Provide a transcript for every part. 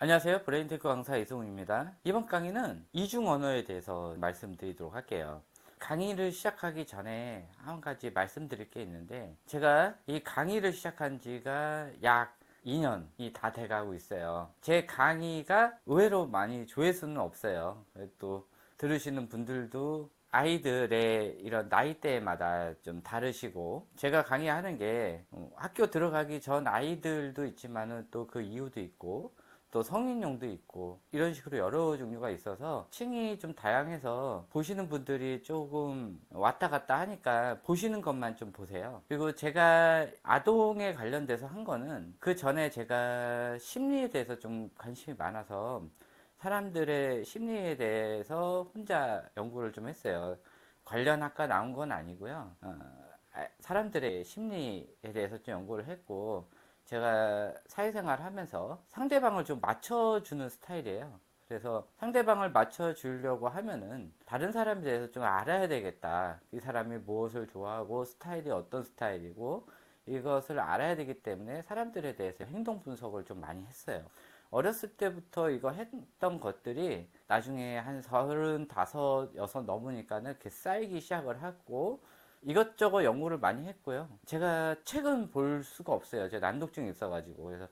안녕하세요. 브레인테크 강사 이승훈입니다. 이번 강의는 이중 언어에 대해서 말씀드리도록 할게요. 강의를 시작하기 전에 한 가지 말씀드릴 게 있는데, 제가 이 강의를 시작한 지가 약 2년이 다 돼가고 있어요. 제 강의가 의외로 많이 조회수는 없어요. 또 들으시는 분들도 아이들의 이런 나이대마다 좀 다르시고, 제가 강의하는 게 학교 들어가기 전 아이들도 있지만은 또 그 이후도 있고, 또 성인용도 있고 이런 식으로 여러 종류가 있어서 층이 좀 다양해서 보시는 분들이 조금 왔다 갔다 하니까 보시는 것만 좀 보세요. 그리고 제가 아동에 관련돼서 한 거는 그 전에 제가 심리에 대해서 좀 관심이 많아서 사람들의 심리에 대해서 혼자 연구를 좀 했어요. 관련 학과 나온 건 아니고요. 사람들의 심리에 대해서 좀 연구를 했고, 제가 사회생활 하면서 상대방을 좀 맞춰주는 스타일이에요. 그래서 상대방을 맞춰주려고 하면은 다른 사람에 대해서 좀 알아야 되겠다. 이 사람이 무엇을 좋아하고 스타일이 어떤 스타일이고 이것을 알아야 되기 때문에 사람들에 대해서 행동 분석을 좀 많이 했어요. 어렸을 때부터 이거 했던 것들이 나중에 한 35, 6 넘으니까는 이렇게 쌓이기 시작을 하고 이것저것 연구를 많이 했고요. 제가 책은 볼 수가 없어요. 제가 난독증이 있어가지고. 그래서,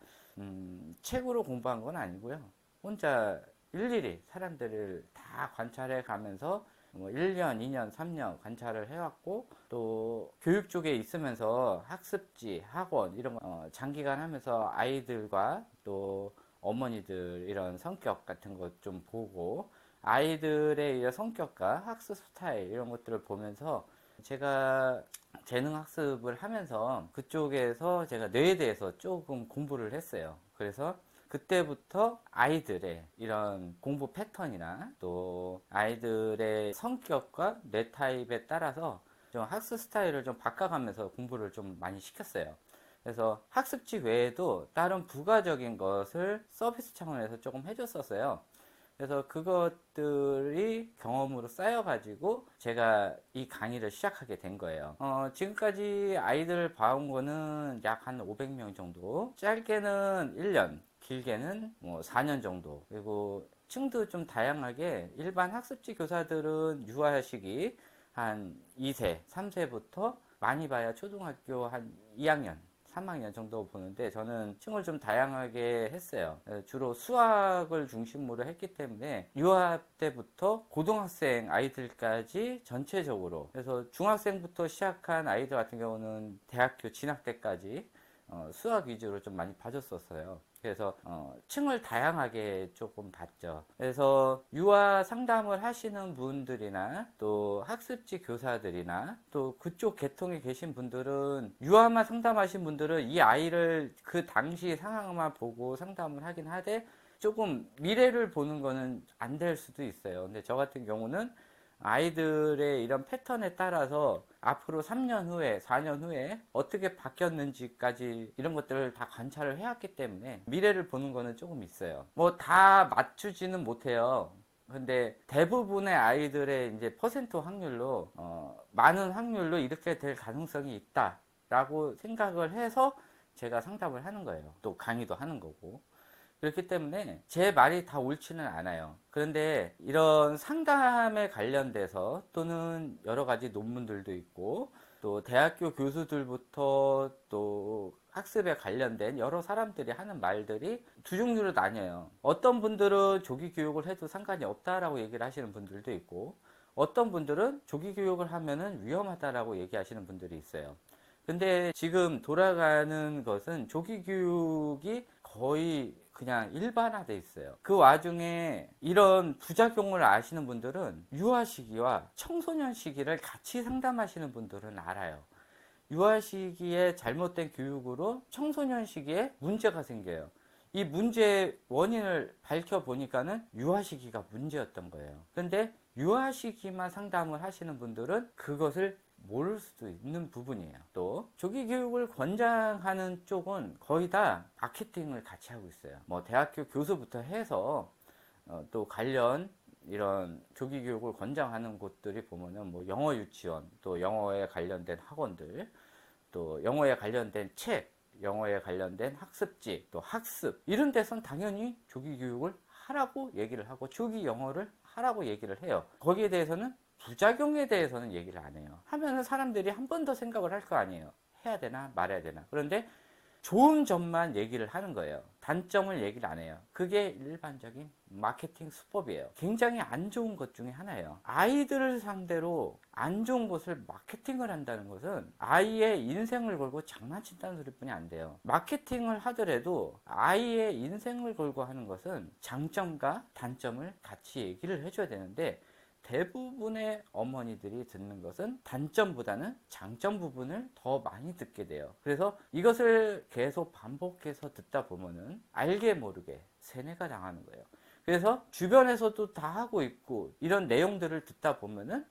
책으로 공부한 건 아니고요. 혼자 일일이 사람들을 다 관찰해 가면서 뭐 1년, 2년, 3년 관찰을 해왔고, 또 교육 쪽에 있으면서 학습지, 학원 이런 거 장기간 하면서 아이들과 또 어머니들 이런 성격 같은 것 좀 보고, 아이들의 이런 성격과 학습 스타일 이런 것들을 보면서 제가 재능 학습을 하면서 그쪽에서 제가 뇌에 대해서 조금 공부를 했어요. 그래서 그때부터 아이들의 이런 공부 패턴이나 또 아이들의 성격과 뇌 타입에 따라서 좀 학습 스타일을 좀 바꿔가면서 공부를 좀 많이 시켰어요. 그래서 학습지 외에도 다른 부가적인 것을 서비스 차원에서 조금 해줬었어요. 그래서 그것들이 경험으로 쌓여가지고 제가 이 강의를 시작하게 된 거예요. 지금까지 아이들을 봐온 거는 약 한 500명 정도. 짧게는 1년, 길게는 뭐 4년 정도. 그리고 층도 좀 다양하게 일반 학습지 교사들은 유아 시기 한 2세, 3세부터 많이 봐야 초등학교 한 2학년 3학년 정도 보는데 저는 층을 좀 다양하게 했어요. 주로 수학을 중심으로 했기 때문에 유아 때부터 고등학생 아이들까지 전체적으로, 그래서 중학생부터 시작한 아이들 같은 경우는 대학교 진학 때까지 수학 위주로 좀 많이 봐줬었어요. 그래서 층을 다양하게 조금 봤죠. 그래서 유아 상담을 하시는 분들이나 또 학습지 교사들이나 또 그쪽 계통에 계신 분들은, 유아만 상담하신 분들은 이 아이를 그 당시 상황만 보고 상담을 하긴 하되 조금 미래를 보는 거는 안 될 수도 있어요. 근데 저 같은 경우는 아이들의 이런 패턴에 따라서 앞으로 3년 후에, 4년 후에 어떻게 바뀌었는지까지 이런 것들을 다 관찰을 해왔기 때문에 미래를 보는 거는 조금 있어요. 뭐 다 맞추지는 못해요. 근데 대부분의 아이들의 이제 퍼센트 확률로 많은 확률로 이렇게 될 가능성이 있다라고 생각을 해서 제가 상담을 하는 거예요. 또 강의도 하는 거고. 그렇기 때문에 제 말이 다 옳지는 않아요. 그런데 이런 상담에 관련돼서 또는 여러 가지 논문들도 있고, 또 대학교 교수들부터 또 학습에 관련된 여러 사람들이 하는 말들이 두 종류로 나뉘어요. 어떤 분들은 조기 교육을 해도 상관이 없다라고 얘기를 하시는 분들도 있고, 어떤 분들은 조기 교육을 하면은 위험하다라고 얘기하시는 분들이 있어요. 근데 지금 돌아가는 것은 조기 교육이 거의 그냥 일반화돼 있어요. 그 와중에 이런 부작용을 아시는 분들은 유아 시기와 청소년 시기를 같이 상담하시는 분들은 알아요. 유아 시기에 잘못된 교육으로 청소년 시기에 문제가 생겨요. 이 문제의 원인을 밝혀보니까는 유아 시기가 문제였던 거예요. 근데 유아 시기만 상담을 하시는 분들은 그것을 모를 수도 있는 부분이에요. 또 조기 교육을 권장하는 쪽은 거의 다 마케팅을 같이 하고 있어요. 뭐 대학교 교수부터 해서 또 관련 이런 조기 교육을 권장하는 곳들이 보면은 뭐 영어 유치원, 또 영어에 관련된 학원들, 또 영어에 관련된 책 영어에 관련된 학습지, 또 학습 이런 데선 당연히 조기 교육을 하라고 얘기를 하고 조기 영어를 하라고 얘기를 해요. 거기에 대해서는 부작용에 대해서는 얘기를 안 해요. 하면은 사람들이 한 번 더 생각을 할 거 아니에요. 해야 되나 말아야 되나. 그런데 좋은 점만 얘기를 하는 거예요. 단점을 얘기를 안 해요. 그게 일반적인 마케팅 수법이에요. 굉장히 안 좋은 것 중에 하나예요. 아이들을 상대로 안 좋은 것을 마케팅을 한다는 것은 아이의 인생을 걸고 장난친다는 소리뿐이 안 돼요. 마케팅을 하더라도 아이의 인생을 걸고 하는 것은 장점과 단점을 같이 얘기를 해줘야 되는데, 대부분의 어머니들이 듣는 것은 단점보다는 장점 부분을 더 많이 듣게 돼요. 그래서 이것을 계속 반복해서 듣다 보면은 알게 모르게 세뇌가 당하는 거예요. 그래서 주변에서도 다 하고 있고 이런 내용들을 듣다 보면은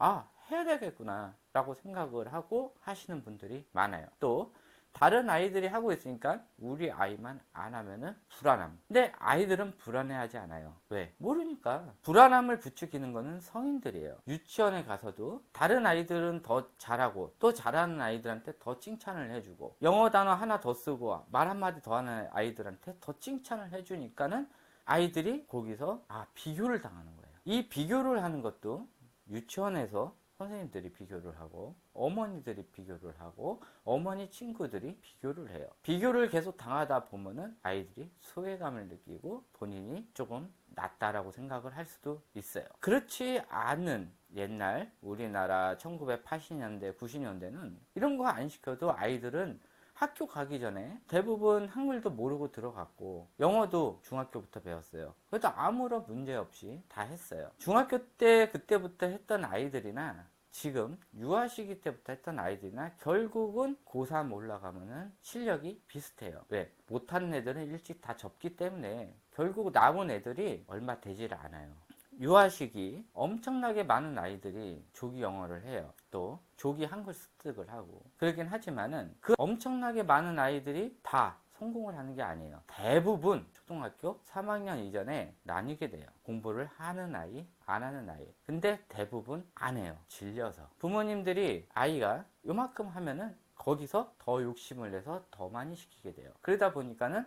해야 되겠구나 라고 생각을 하고 하시는 분들이 많아요. 또 다른 아이들이 하고 있으니까 우리 아이만 안 하면은 불안함. 근데 아이들은 불안해하지 않아요. 왜? 모르니까. 불안함을 부추기는 거는 성인들이에요. 유치원에 가서도 다른 아이들은 더 잘하고 또 잘하는 아이들한테 더 칭찬을 해주고 영어 단어 하나 더 쓰고 말 한마디 더 하는 아이들한테 더 칭찬을 해주니까는 아이들이 거기서 비교를 당하는 거예요. 이 비교를 하는 것도 유치원에서 선생님들이 비교를 하고 어머니들이 비교를 하고 어머니 친구들이 비교를 해요. 비교를 계속 당하다 보면은 아이들이 소외감을 느끼고 본인이 조금 낫다라고 생각을 할 수도 있어요. 그렇지 않은 옛날 우리나라 1980년대 90년대는 이런 거 안 시켜도 아이들은 학교 가기 전에 대부분 한글도 모르고 들어갔고 영어도 중학교부터 배웠어요. 그래도 아무런 문제 없이 다 했어요. 중학교 때 그때부터 했던 아이들이나 지금 유아 시기 때부터 했던 아이들이나 결국은 고3 올라가면은 실력이 비슷해요. 왜? 못하는 애들은 일찍 다 접기 때문에 결국 남은 애들이 얼마 되지를 않아요. 유아 시기 엄청나게 많은 아이들이 조기 영어를 해요. 또 조기 한글 습득을 하고 그러긴 하지만은 그 엄청나게 많은 아이들이 다 성공을 하는 게 아니에요. 대부분 초등학교 3학년 이전에 나뉘게 돼요. 공부를 하는 아이, 안 하는 아이. 근데 대부분 안 해요. 질려서. 부모님들이 아이가 요만큼 하면은 거기서 더 욕심을 내서 더 많이 시키게 돼요. 그러다 보니까는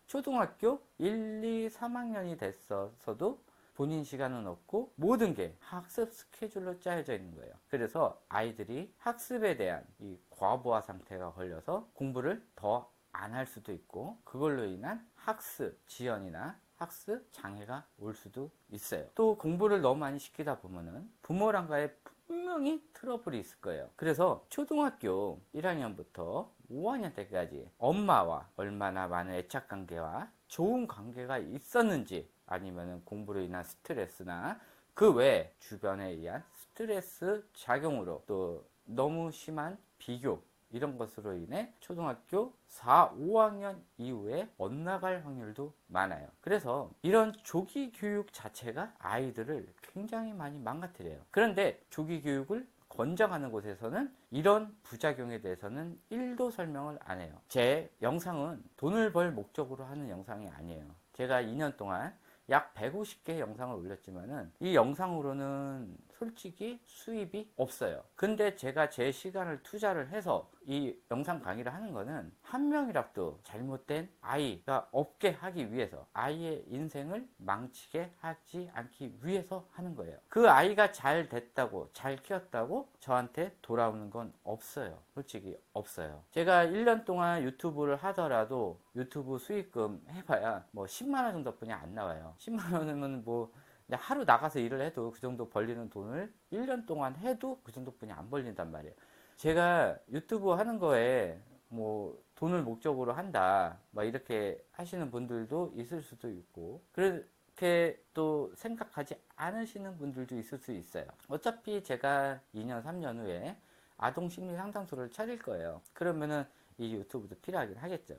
초등학교 1, 2, 3학년이 됐어서도 본인 시간은 없고 모든 게 학습 스케줄로 짜여져 있는 거예요. 그래서 아이들이 학습에 대한 이 과부하 상태가 걸려서 공부를 더 안 할 수도 있고 그걸로 인한 학습 지연이나 학습 장애가 올 수도 있어요. 또 공부를 너무 많이 시키다 보면은 부모랑과의 분명히 트러블이 있을 거예요. 그래서 초등학교 1학년부터 5학년 때까지 엄마와 얼마나 많은 애착 관계와 좋은 관계가 있었는지 아니면은 공부로 인한 스트레스나 그 외 주변에 의한 스트레스 작용으로 또 너무 심한 비교 이런 것으로 인해 초등학교 4, 5학년 이후에 엇나갈 확률도 많아요. 그래서 이런 조기 교육 자체가 아이들을 굉장히 많이 망가뜨려요. 그런데 조기 교육을 권장하는 곳에서는 이런 부작용에 대해서는 1도 설명을 안 해요. 제 영상은 돈을 벌 목적으로 하는 영상이 아니에요. 제가 2년 동안 약 150개의 영상을 올렸지만은 이 영상으로는 솔직히 수입이 없어요. 근데 제가 제 시간을 투자를 해서 이 영상 강의를 하는 거는 한 명이라도 잘못된 아이가 없게 하기 위해서 아이의 인생을 망치게 하지 않기 위해서 하는 거예요. 그 아이가 잘 됐다고 잘 키웠다고 저한테 돌아오는 건 없어요. 솔직히 없어요. 제가 1년 동안 유튜브를 하더라도 유튜브 수익금 해봐야 뭐 10만 원 정도뿐이 안 나와요. 10만 원이면 뭐 하루 나가서 일을 해도 그 정도 벌리는 돈을 1년 동안 해도 그 정도뿐이 안 벌린단 말이에요. 제가 유튜브 하는 거에 뭐 돈을 목적으로 한다 막 이렇게 하시는 분들도 있을 수도 있고 그렇게 또 생각하지 않으시는 분들도 있을 수 있어요. 어차피 제가 2년 3년 후에 아동 심리 상담소를 차릴 거예요. 그러면은 이 유튜브도 필요하긴 하겠죠.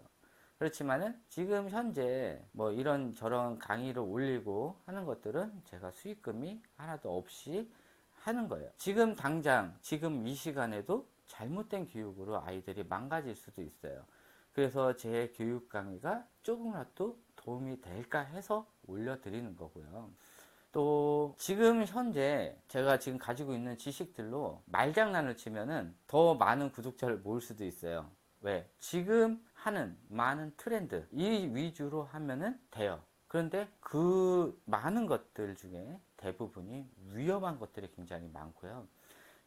그렇지만은 지금 현재 뭐 이런 저런 강의를 올리고 하는 것들은 제가 수익금이 하나도 없이 하는 거예요. 지금 당장 지금 이 시간에도 잘못된 교육으로 아이들이 망가질 수도 있어요. 그래서 제 교육 강의가 조금이라도 도움이 될까 해서 올려드리는 거고요. 또 지금 현재 제가 지금 가지고 있는 지식들로 말장난을 치면은 더 많은 구독자를 모을 수도 있어요. 왜? 지금 하는 많은 트렌드 이 위주로 하면은 돼요. 그런데 그 많은 것들 중에 대부분이 위험한 것들이 굉장히 많고요.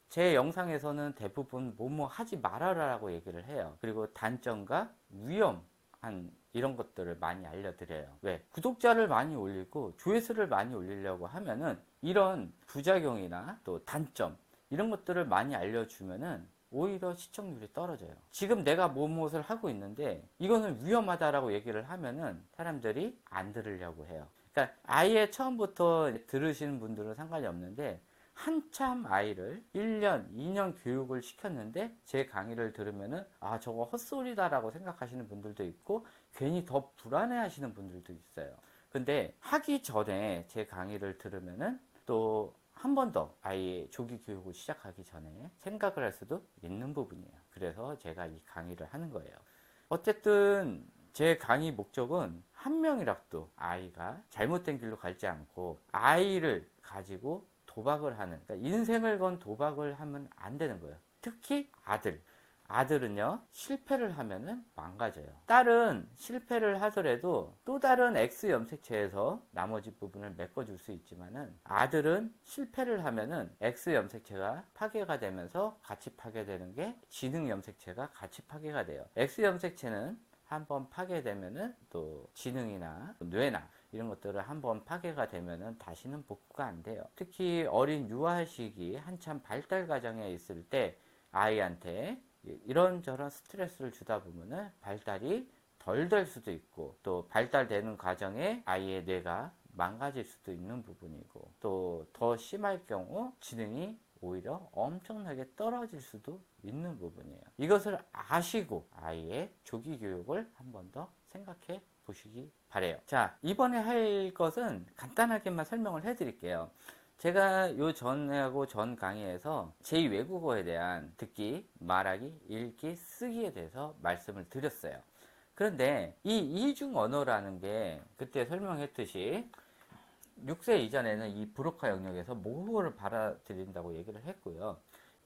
제 영상에서는 대부분 뭐뭐 하지 말아라라고 얘기를 해요. 그리고 단점과 위험한 이런 것들을 많이 알려드려요. 왜? 구독자를 많이 올리고 조회수를 많이 올리려고 하면은 이런 부작용이나 또 단점 이런 것들을 많이 알려주면은 오히려 시청률이 떨어져요. 지금 내가 무엇을 하고 있는데 이거는 위험하다라고 얘기를 하면은 사람들이 안 들으려고 해요. 그러니까 아예 처음부터 들으시는 분들은 상관이 없는데 한참 아이를 1년, 2년 교육을 시켰는데 제 강의를 들으면은 아, 저거 헛소리다라고 생각하시는 분들도 있고 괜히 더 불안해 하시는 분들도 있어요. 근데 하기 전에 제 강의를 들으면은 또 한 번 더 아이의 조기 교육을 시작하기 전에 생각을 할 수도 있는 부분이에요. 그래서 제가 이 강의를 하는 거예요. 어쨌든 제 강의 목적은 한 명이라도 아이가 잘못된 길로 갈지 않고 아이를 가지고 도박을 하는, 그러니까 인생을 건 도박을 하면 안 되는 거예요. 특히 아들은요 실패를 하면은 망가져요. 딸은 실패를 하더라도 또 다른 X 염색체에서 나머지 부분을 메꿔줄 수 있지만은 아들은 실패를 하면은 X 염색체가 파괴가 되면서 같이 파괴되는 게 지능 염색체가 같이 파괴가 돼요. X 염색체는 한번 파괴되면은 또 지능이나 뇌나 이런 것들을 한번 파괴가 되면은 다시는 복구가 안 돼요. 특히 어린 유아 시기 한참 발달 과정에 있을 때 아이한테 이런저런 스트레스를 주다 보면은 발달이 덜 될 수도 있고 또 발달되는 과정에 아이의 뇌가 망가질 수도 있는 부분이고 또 더 심할 경우 지능이 오히려 엄청나게 떨어질 수도 있는 부분이에요. 이것을 아시고 아이의 조기 교육을 한 번 더 생각해 보시기 바래요. 자, 이번에 할 것은 간단하게만 설명을 해 드릴게요. 제가 요 전하고 전 강의에서 제2외국어에 대한 듣기, 말하기, 읽기, 쓰기에 대해서 말씀을 드렸어요. 그런데 이 이중 언어라는 게 그때 설명했듯이 6세 이전에는 이 브로카 영역에서 모국어를 받아들인다고 얘기를 했고요.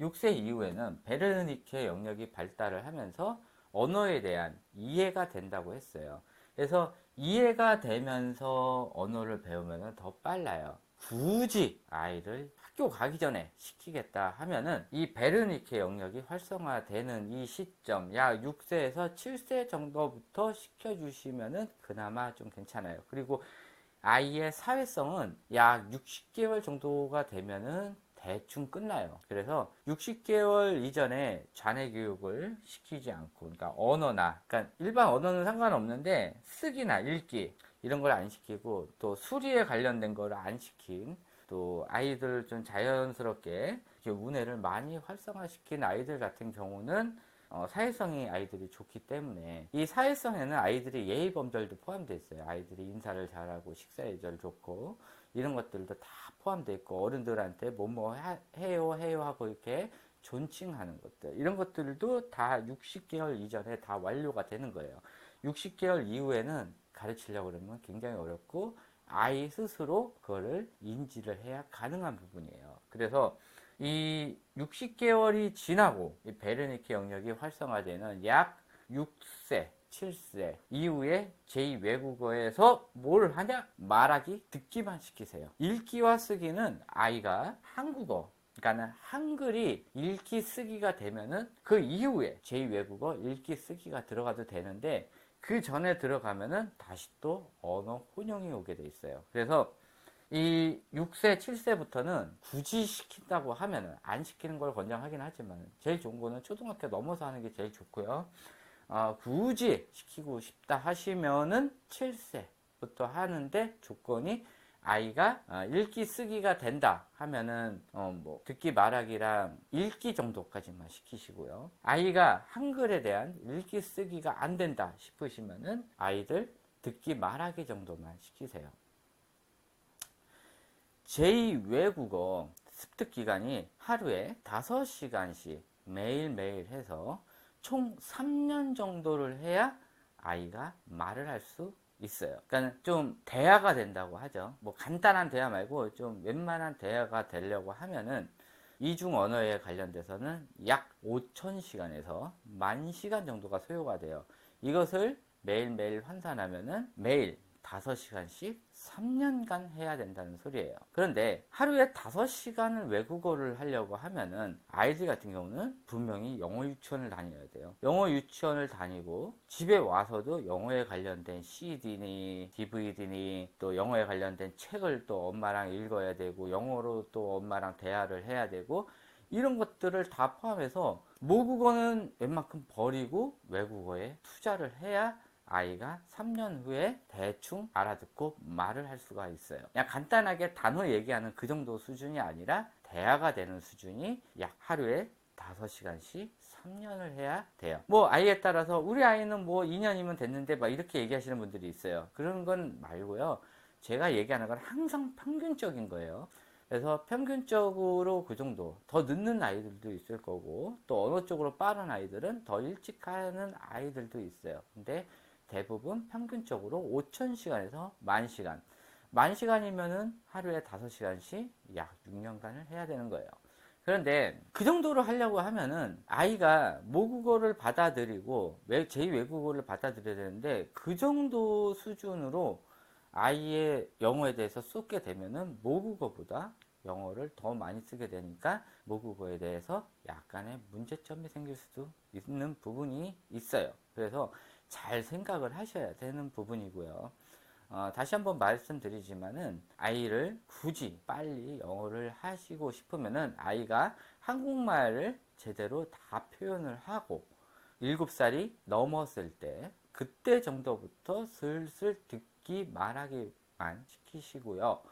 6세 이후에는 베르니케 영역이 발달을 하면서 언어에 대한 이해가 된다고 했어요. 그래서 이해가 되면서 언어를 배우면 더 빨라요. 굳이 아이를 학교 가기 전에 시키겠다 하면은 이 베르니케 영역이 활성화되는 이 시점 약 6세에서 7세 정도부터 시켜주시면은 그나마 좀 괜찮아요. 그리고 아이의 사회성은 약 60개월 정도가 되면은 대충 끝나요. 그래서 60개월 이전에 자녀 교육을 시키지 않고, 그러니까 언어나, 그러니까 일반 언어는 상관없는데 쓰기나 읽기 이런 걸 안 시키고 또 수리에 관련된 걸 안 시킨 또 아이들을 좀 자연스럽게 이렇게 우뇌를 많이 활성화시킨 아이들 같은 경우는 사회성이 아이들이 좋기 때문에 이 사회성에는 아이들이 예의 범절도 포함되어 있어요. 아이들이 인사를 잘하고 식사 예절 좋고 이런 것들도 다 포함되어 있고 어른들한테 뭐뭐 해요 하고 이렇게 존칭하는 것들 이런 것들도 다 60개월 이전에 다 완료가 되는 거예요. 60개월 이후에는 가르치려고 그러면 굉장히 어렵고 아이 스스로 그거를 인지를 해야 가능한 부분이에요. 그래서 이 60개월이 지나고 이 베르니케 영역이 활성화되는 약 6세, 7세 이후에 제2외국어에서 뭘 하냐? 말하기, 듣기만 시키세요. 읽기와 쓰기는 아이가 한국어 그러니까는 한글이 읽기 쓰기가 되면은 그 이후에 제2외국어 읽기 쓰기가 들어가도 되는데 그 전에 들어가면은 다시 또 언어 혼용이 오게 돼 있어요. 그래서 이 6세, 7세부터는 굳이 시킨다고 하면은 안 시키는 걸 권장하긴 하지만 제일 좋은 거는 초등학교 넘어서 하는 게 제일 좋고요. 굳이 시키고 싶다 하시면은 7세부터 하는데 조건이 아이가 읽기 쓰기가 된다 하면은 뭐 듣기 말하기랑 읽기 정도까지만 시키시고요. 아이가 한글에 대한 읽기 쓰기가 안 된다 싶으시면은 아이들 듣기 말하기 정도만 시키세요. 제2외국어 습득 기간이 하루에 5시간씩 매일매일 해서 총 3년 정도를 해야 아이가 말을 할 수 있어요. 그러니까 좀 대화가 된다고 하죠. 뭐 간단한 대화 말고 좀 웬만한 대화가 되려고 하면은 이중 언어에 관련돼서는 약 5,000시간에서 10,000시간 정도가 소요가 돼요. 이것을 매일매일 환산하면은 매일 5시간씩 3년간 해야 된다는 소리예요. 그런데 하루에 5시간을 외국어를 하려고 하면은 아이들 같은 경우는 분명히 영어 유치원을 다녀야 돼요. 영어 유치원을 다니고 집에 와서도 영어에 관련된 CD니 DVD니 또 영어에 관련된 책을 또 엄마랑 읽어야 되고 영어로 또 엄마랑 대화를 해야 되고 이런 것들을 다 포함해서 모국어는 웬만큼 버리고 외국어에 투자를 해야 아이가 3년 후에 대충 알아듣고 말을 할 수가 있어요. 그냥 간단하게 단어 얘기하는 그 정도 수준이 아니라 대화가 되는 수준이 약 하루에 5시간씩 3년을 해야 돼요. 뭐 아이에 따라서 우리 아이는 뭐 2년이면 됐는데 막 이렇게 얘기하시는 분들이 있어요. 그런 건 말고요. 제가 얘기하는 건 항상 평균적인 거예요. 그래서 평균적으로 그 정도 더 늦는 아이들도 있을 거고 또 언어 쪽으로 빠른 아이들은 더 일찍 하는 아이들도 있어요. 근데 대부분 평균적으로 5,000시간에서 10,000시간 10,000시간이면은 하루에 5시간씩 약 6년간을 해야 되는 거예요. 그런데 그 정도로 하려고 하면은 아이가 모국어를 받아들이고 제2외국어를 받아들여야 되는데 그 정도 수준으로 아이의 영어에 대해서 쏟게 되면은 모국어보다 영어를 더 많이 쓰게 되니까 모국어에 대해서 약간의 문제점이 생길 수도 있는 부분이 있어요. 그래서 잘 생각을 하셔야 되는 부분이고요. 다시 한번 말씀드리지만은 아이를 굳이 빨리 영어를 하시고 싶으면은 아이가 한국말을 제대로 다 표현을 하고 7살이 넘었을 때 그때 정도부터 슬슬 듣기 말하기만 시키시고요.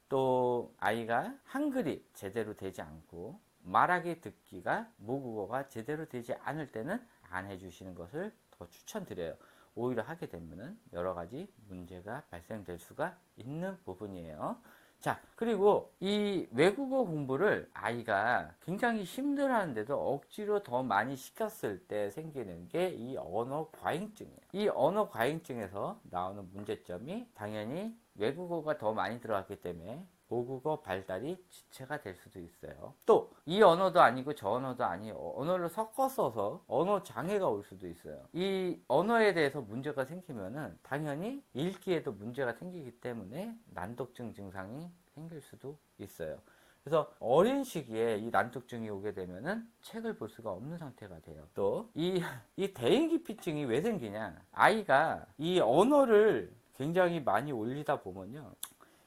또 아이가 한글이 제대로 되지 않고 말하기 듣기가 모국어가 제대로 되지 않을 때는 안 해주시는 것을 더 추천드려요. 오히려 하게 되면 여러 가지 문제가 발생될 수가 있는 부분이에요. 자, 그리고 이 외국어 공부를 아이가 굉장히 힘들어하는데도 억지로 더 많이 시켰을 때 생기는 게 이 언어 과잉증이에요. 이 언어 과잉증에서 나오는 문제점이 당연히 외국어가 더 많이 들어갔기 때문에 모국어 발달이 지체가 될 수도 있어요. 또 이 언어도 아니고 저 언어도 아니고 언어를 섞어서 언어 장애가 올 수도 있어요. 이 언어에 대해서 문제가 생기면은 당연히 읽기에도 문제가 생기기 때문에 난독증 증상이 생길 수도 있어요. 그래서 어린 시기에 이 난독증이 오게 되면은 책을 볼 수가 없는 상태가 돼요. 또 이 대인기피증이 왜 생기냐? 아이가 이 언어를 굉장히 많이 올리다 보면요.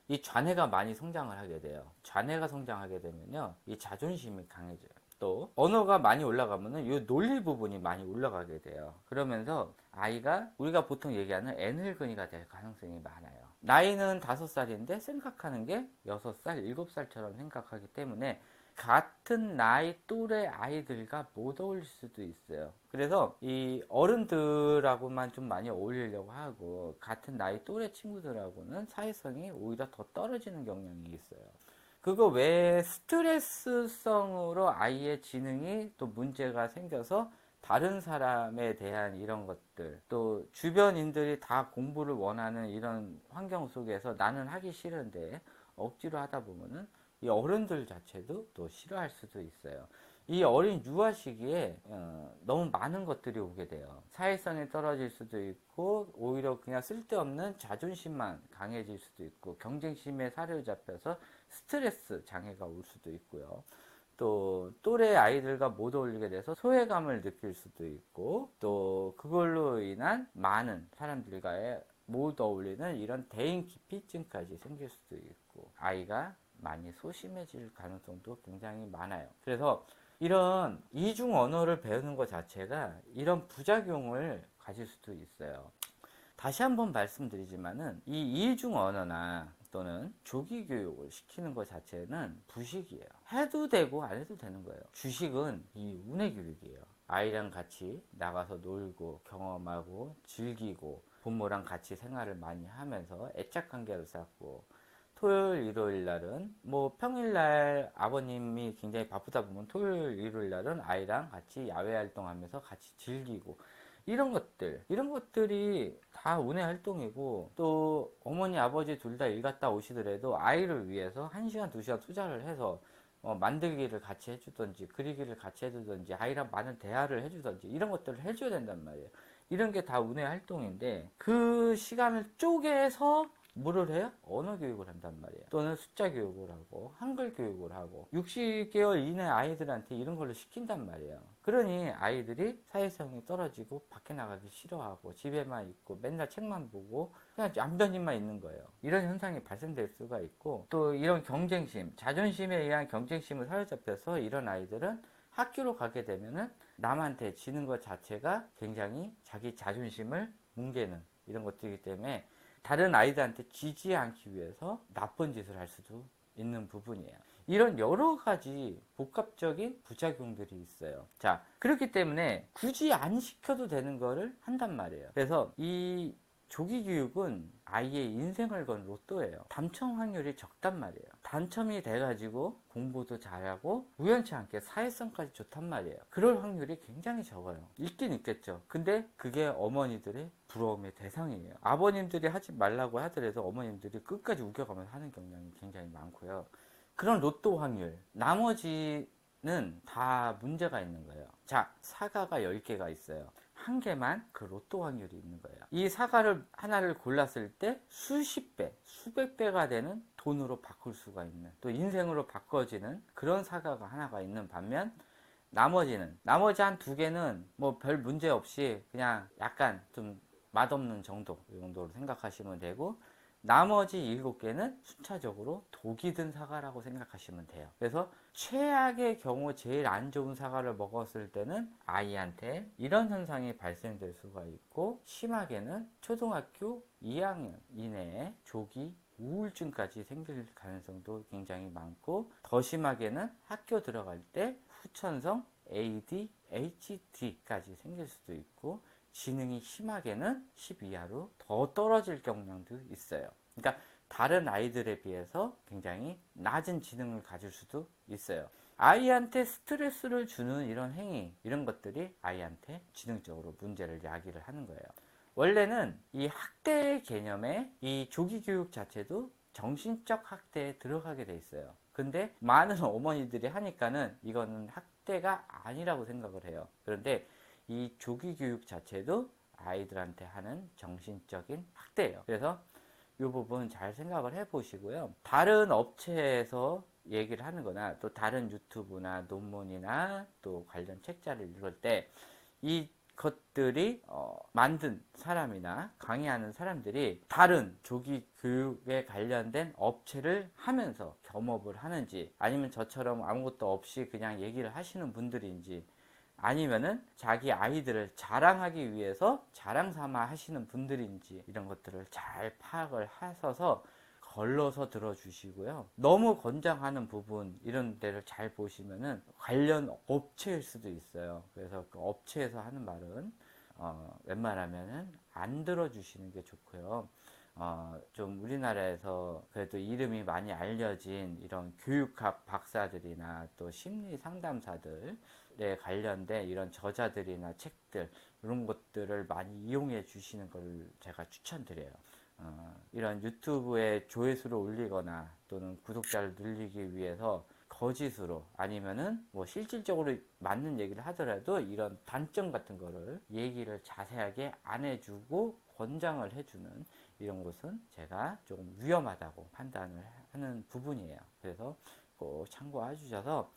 이 좌뇌가 많이 성장을 하게 돼요. 좌뇌가 성장하게 되면요. 이 자존심이 강해져요. 또 언어가 많이 올라가면은 이 논리 부분이 많이 올라가게 돼요. 그러면서 아이가 우리가 보통 얘기하는 애늙은이가 될 가능성이 많아요. 나이는 5살인데 생각하는 게 6살, 7살처럼 생각하기 때문에 같은 나이 또래 아이들과 못 어울릴 수도 있어요. 그래서 이 어른들하고만 좀 많이 어울리려고 하고 같은 나이 또래 친구들하고는 사회성이 오히려 더 떨어지는 경향이 있어요. 그거 외에 스트레스성으로 아이의 지능이 또 문제가 생겨서 다른 사람에 대한 이런 것들, 또 주변인들이 다 공부를 원하는 이런 환경 속에서 나는 하기 싫은데 억지로 하다 보면은 이 어른들 자체도 또 싫어할 수도 있어요. 이 어린 유아 시기에 너무 많은 것들이 오게 돼요. 사회성이 떨어질 수도 있고 오히려 그냥 쓸데없는 자존심만 강해질 수도 있고 경쟁심에 사로잡혀서 스트레스 장애가 올 수도 있고요. 또 또래 아이들과 못 어울리게 돼서 소외감을 느낄 수도 있고 또 그걸로 인한 많은 사람들과의 못 어울리는 이런 대인 기피증까지 생길 수도 있고 아이가 많이 소심해질 가능성도 굉장히 많아요. 그래서 이런 이중 언어를 배우는 것 자체가 이런 부작용을 가질 수도 있어요. 다시 한번 말씀드리지만은 이 이중 언어나 또는 조기 교육을 시키는 것 자체는 부식이에요. 해도 되고 안 해도 되는 거예요. 주식은 이 운의 교육이에요. 아이랑 같이 나가서 놀고 경험하고 즐기고 부모랑 같이 생활을 많이 하면서 애착 관계를 쌓고 토요일, 일요일 날은 뭐 평일날 아버님이 굉장히 바쁘다 보면 토요일, 일요일 날은 아이랑 같이 야외 활동하면서 같이 즐기고 이런 것들이 다 운의 활동이고 또 어머니, 아버지 둘 다 일 갔다 오시더라도 아이를 위해서 1시간, 2시간 투자를 해서 만들기를 같이 해주든지 그리기를 같이 해주든지 아이랑 많은 대화를 해주든지 이런 것들을 해줘야 된단 말이에요. 이런 게 다 운의 활동인데 그 시간을 쪼개서 뭐를 해요? 언어 교육을 한단 말이에요. 또는 숫자 교육을 하고 한글 교육을 하고 60개월 이내 아이들한테 이런 걸로 시킨단 말이에요. 그러니 아이들이 사회성이 떨어지고 밖에 나가기 싫어하고 집에만 있고 맨날 책만 보고 그냥 얌전히만 있는 거예요. 이런 현상이 발생될 수가 있고 또 이런 경쟁심, 자존심에 의한 경쟁심을 사로잡혀서 이런 아이들은 학교로 가게 되면은 남한테 지는 것 자체가 굉장히 자기 자존심을 뭉개는 이런 것들이기 때문에 다른 아이들한테 지지 않기 위해서 나쁜 짓을 할 수도 있는 부분이에요. 이런 여러 가지 복합적인 부작용들이 있어요. 자, 그렇기 때문에 굳이 안 시켜도 되는 거를 한단 말이에요. 그래서 이 조기 교육은 아이의 인생을 건 로또예요. 당첨 확률이 적단 말이에요. 당첨이 돼가지고 공부도 잘하고 우연치 않게 사회성까지 좋단 말이에요. 그럴 확률이 굉장히 적어요. 있긴 있겠죠. 근데 그게 어머니들의 부러움의 대상이에요. 아버님들이 하지 말라고 하더라도 어머님들이 끝까지 우겨가면서 하는 경향이 굉장히 많고요. 그런 로또 확률, 나머지는 다 문제가 있는 거예요. 자, 사과가 10개가 있어요. 한 개만 그 로또 확률이 있는 거예요. 이 사과를 하나를 골랐을 때 수십 배, 수백 배가 되는 돈으로 바꿀 수가 있는, 또 인생으로 바꿔지는 그런 사과가 하나가 있는 반면 나머지 한 두 개는 뭐 별 문제 없이 그냥 약간 좀 맛없는 정도, 이 정도로 생각하시면 되고 나머지 7개는 순차적으로 독이 든 사과라고 생각하시면 돼요. 그래서 최악의 경우 제일 안 좋은 사과를 먹었을 때는 아이한테 이런 현상이 발생될 수가 있고 심하게는 초등학교 2학년 이내에 조기 우울증까지 생길 가능성도 굉장히 많고 더 심하게는 학교 들어갈 때 후천성 ADHD까지 생길 수도 있고 지능이 심하게는 10 이하로 더 떨어질 경향도 있어요. 그러니까 다른 아이들에 비해서 굉장히 낮은 지능을 가질 수도 있어요. 아이한테 스트레스를 주는 이런 행위, 이런 것들이 아이한테 지능적으로 문제를 야기를 하는 거예요. 원래는 이 학대 개념에 이 조기 교육 자체도 정신적 학대에 들어가게 돼 있어요. 근데 많은 어머니들이 하니까는 이거는 학대가 아니라고 생각을 해요. 그런데 이 조기 교육 자체도 아이들한테 하는 정신적인 학대예요. 그래서 이 부분 잘 생각을 해 보시고요. 다른 업체에서 얘기를 하는 거나 또 다른 유튜브나 논문이나 또 관련 책자를 읽을 때 이 것들이 만든 사람이나 강의하는 사람들이 다른 조기 교육에 관련된 업체를 하면서 겸업을 하는지 아니면 저처럼 아무것도 없이 그냥 얘기를 하시는 분들인지 아니면은 자기 아이들을 자랑하기 위해서 자랑 삼아 하시는 분들인지 이런 것들을 잘 파악을 하셔서 걸러서 들어주시고요. 너무 권장하는 부분 이런 데를 잘 보시면은 관련 업체일 수도 있어요. 그래서 그 업체에서 하는 말은 웬만하면은 안 들어주시는 게 좋고요. 좀 우리나라에서 그래도 이름이 많이 알려진 이런 교육학 박사들이나 또 심리 상담사들에 관련된 이런 저자들이나 책들 이런 것들을 많이 이용해 주시는 걸 제가 추천드려요. 이런 유튜브에 조회수를 올리거나 또는 구독자를 늘리기 위해서 거짓으로 아니면은 뭐 실질적으로 맞는 얘기를 하더라도 이런 단점 같은 거를 얘기를 자세하게 안 해주고 권장을 해주는 이런 것은 제가 조금 위험하다고 판단을 하는 부분이에요. 그래서 꼭 참고해 주셔서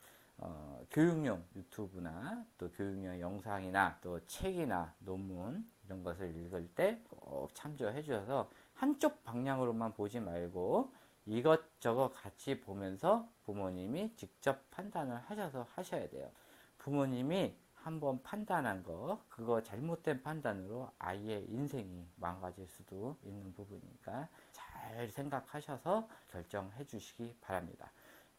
교육용 유튜브나 또 교육용 영상이나 또 책이나 논문 이런 것을 읽을 때 꼭 참조해 주셔서 한쪽 방향으로만 보지 말고 이것저것 같이 보면서 부모님이 직접 판단을 하셔서 하셔야 돼요. 부모님이 한번 판단한 거, 그거 잘못된 판단으로 아이의 인생이 망가질 수도 있는 부분이니까 잘 생각하셔서 결정해 주시기 바랍니다.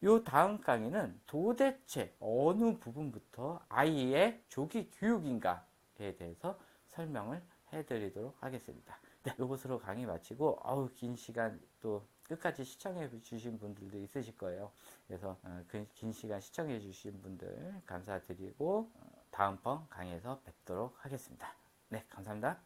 요 다음 강의는 도대체 어느 부분부터 아이의 조기 교육인가에 대해서 설명을 해드리도록 하겠습니다. 네, 이것으로 강의 마치고 긴 시간 또 끝까지 시청해 주신 분들도 있으실 거예요. 그래서 긴 시간 시청해 주신 분들 감사드리고 다음번 강의에서 뵙도록 하겠습니다. 네, 감사합니다.